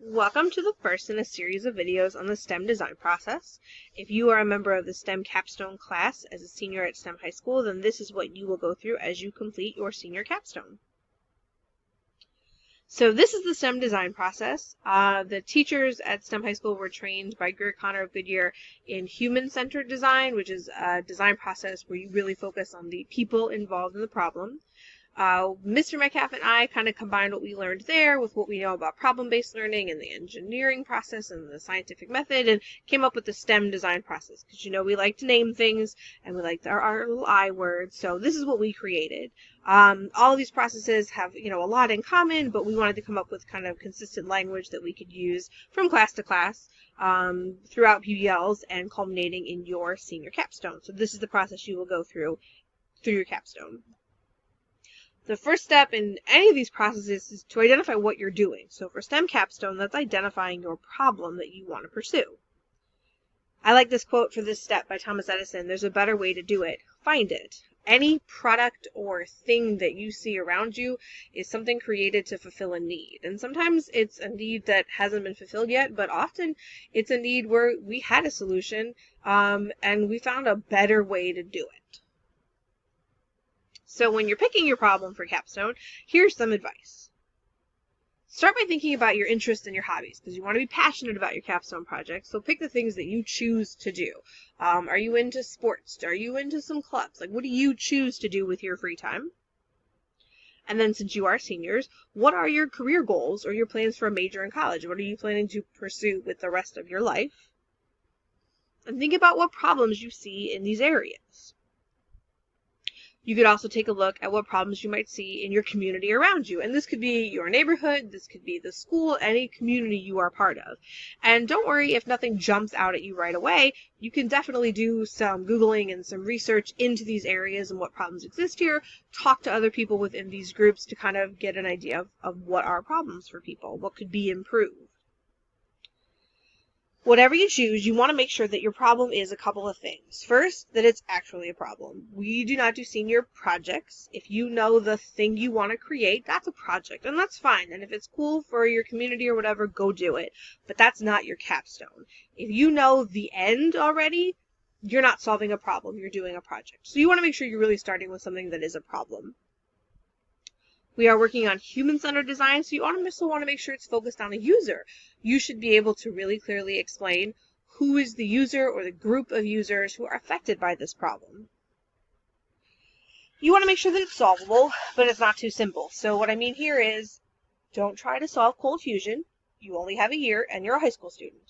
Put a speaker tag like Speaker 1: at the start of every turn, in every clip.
Speaker 1: Welcome to the first in a series of videos on the STEM design process. If you are a member of the STEM capstone class as a senior at STEM High School, then this is what you will go through as you complete your senior capstone. So this is the STEM design process. The teachers at STEM High School were trained by Greer Connor of Goodyear in human-centered design, which is a design process where you really focus on the people involved in the problem. Mr. Metcalf and I kind of combined what we learned there with what we know about problem-based learning and the engineering process and the scientific method and came up with the STEM design process because, we like to name things and we like our little I words. So this is what we created. All of these processes have, a lot in common, but we wanted to come up with kind of consistent language that we could use from class to class throughout PBLs and culminating in your senior capstone. So this is the process you will go through your capstone. The first step in any of these processes is to identify what you're doing. So for STEM capstone, that's identifying your problem that you want to pursue. I like this quote for this step by Thomas Edison. There's a better way to do it. Find it. Any product or thing that you see around you is something created to fulfill a need. And sometimes it's a need that hasn't been fulfilled yet, but often it's a need where we had a solution and we found a better way to do it. So when you're picking your problem for capstone, here's some advice. Start by thinking about your interests and your hobbies, because you want to be passionate about your capstone project, so pick the things that you choose to do. Are you into sports? Are you into some clubs? What do you choose to do with your free time? And then since you are seniors, what are your career goals or your plans for a major in college? What are you planning to pursue with the rest of your life? And think about what problems you see in these areas. You could also take a look at what problems you might see in your community around you. And this could be your neighborhood, this could be the school, any community you are part of. And don't worry if nothing jumps out at you right away. You can definitely do some Googling and some research into these areas and what problems exist here. Talk to other people within these groups to kind of get an idea of what are problems for people, what could be improved. Whatever you choose, you want to make sure that your problem is a couple of things. First, that it's actually a problem. We do not do senior projects. If you know the thing you want to create, that's a project, and that's fine. And if it's cool for your community or whatever, go do it. But that's not your capstone. If you know the end already, you're not solving a problem, you're doing a project. So you want to make sure you're really starting with something that is a problem. We are working on human-centered design, so you also want to make sure it's focused on the user. You should be able to really clearly explain who is the user or the group of users who are affected by this problem. You want to make sure that it's solvable, but it's not too simple. So what I mean here is, don't try to solve cold fusion. You only have a year and you're a high school student.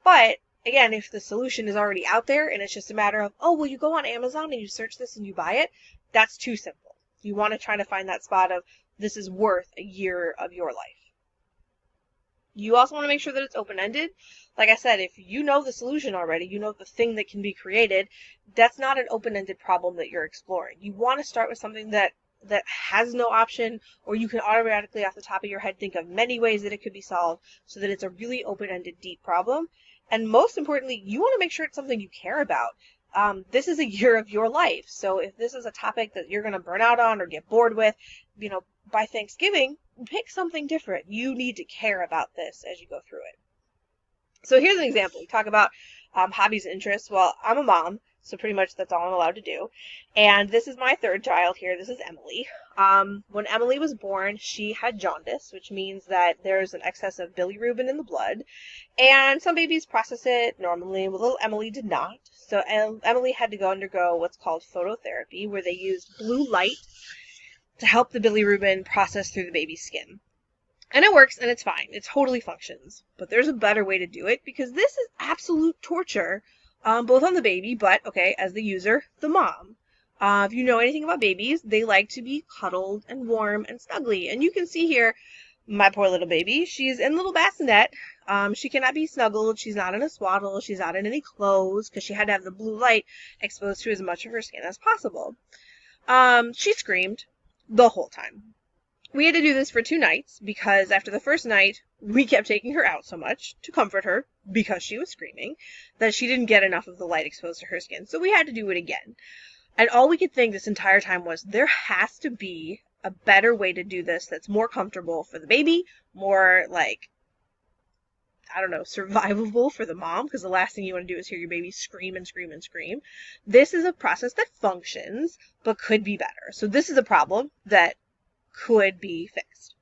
Speaker 1: But again, if the solution is already out there and it's just a matter of, oh, well, you go on Amazon and you search this and you buy it, that's too simple. You want to try to find that spot of, this is worth a year of your life. You also want to make sure that it's open-ended. Like I said, if you know the solution already, you know the thing that can be created, that's not an open-ended problem that you're exploring. You want to start with something that has no option, or you can automatically off the top of your head think of many ways that it could be solved so that it's a really open-ended, deep problem. And most importantly, you want to make sure it's something you care about. This is a year of your life. So if this is a topic that you're going to burn out on or get bored with, by Thanksgiving, pick something different. You need to care about this as you go through it. So here's an example. We talk about hobbies and interests. Well, I'm a mom, so pretty much that's all I'm allowed to do. And this is my third child here. This is Emily. When Emily was born, she had jaundice, which means that there's an excess of bilirubin in the blood. And some babies process it normally, but little Emily did not. So Emily had to undergo what's called phototherapy, where they used blue light to help the bilirubin process through the baby's skin. And it works, and it's fine. It totally functions. But there's a better way to do it, because this is absolute torture, both on the baby, but, okay, as the user, the mom. If you know anything about babies, they like to be cuddled and warm and snuggly. And you can see here, my poor little baby, she's in a little bassinet. She cannot be snuggled. She's not in a swaddle. She's not in any clothes, because she had to have the blue light exposed to as much of her skin as possible. She screamed the whole time. We had to do this for 2 nights because after the first night, we kept taking her out so much to comfort her because she was screaming that she didn't get enough of the light exposed to her skin. So we had to do it again. And all we could think this entire time was, there has to be a better way to do this that's more comfortable for the baby, more I don't know, survivable for the mom, because the last thing you want to do is hear your baby scream and scream and scream. This is a process that functions, but could be better. So this is a problem that could be fixed.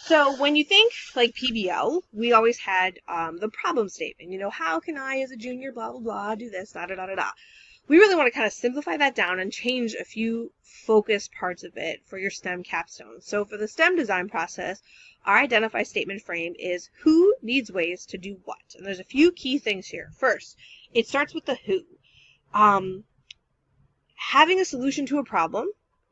Speaker 1: So when you think like PBL, we always had the problem statement. You know, how can I as a junior, blah, blah, blah, do this, da, da, da, da, da. We really want to kind of simplify that down and change a few focused parts of it for your STEM capstone. So for the STEM design process, our identify statement frame is who needs ways to do what. And there's a few key things here. First, it starts with the who. Having a solution to a problem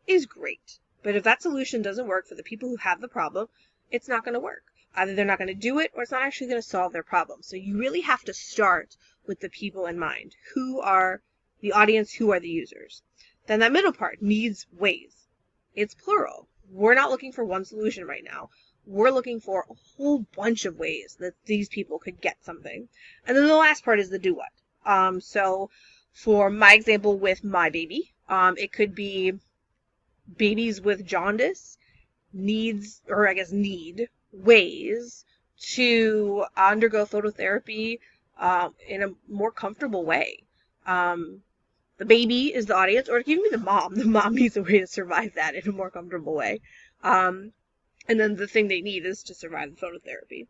Speaker 1: is great. But if that solution doesn't work for the people who have the problem, it's not going to work. Either they're not going to do it or it's not actually going to solve their problem. So you really have to start with the people in mind. Who are the audience? Who are the users? Then that middle part, needs ways. It's plural. We're not looking for one solution right now. We're looking for a whole bunch of ways that these people could get something. And then the last part is the do what. So for my example with my baby, it could be babies with jaundice need ways to undergo phototherapy in a more comfortable way. The baby is the audience, or even the mom. The mom needs a way to survive that in a more comfortable way. And then the thing they need is to survive the phototherapy.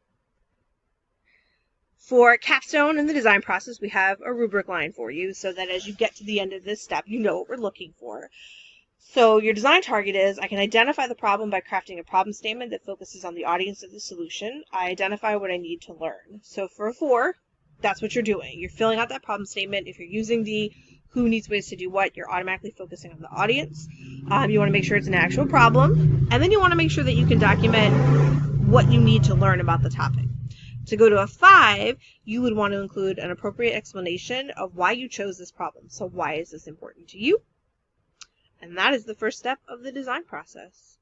Speaker 1: For capstone in the design process, we have a rubric line for you so that as you get to the end of this step, you know what we're looking for. So your design target is, I can identify the problem by crafting a problem statement that focuses on the audience of the solution. I identify what I need to learn. So for a 4, that's what you're doing. You're filling out that problem statement. If you're using the who needs ways to do what, you're automatically focusing on the audience. You want to make sure it's an actual problem. And then you want to make sure that you can document what you need to learn about the topic. To go to a 5, you would want to include an appropriate explanation of why you chose this problem. So why is this important to you? And that is the first step of the design process.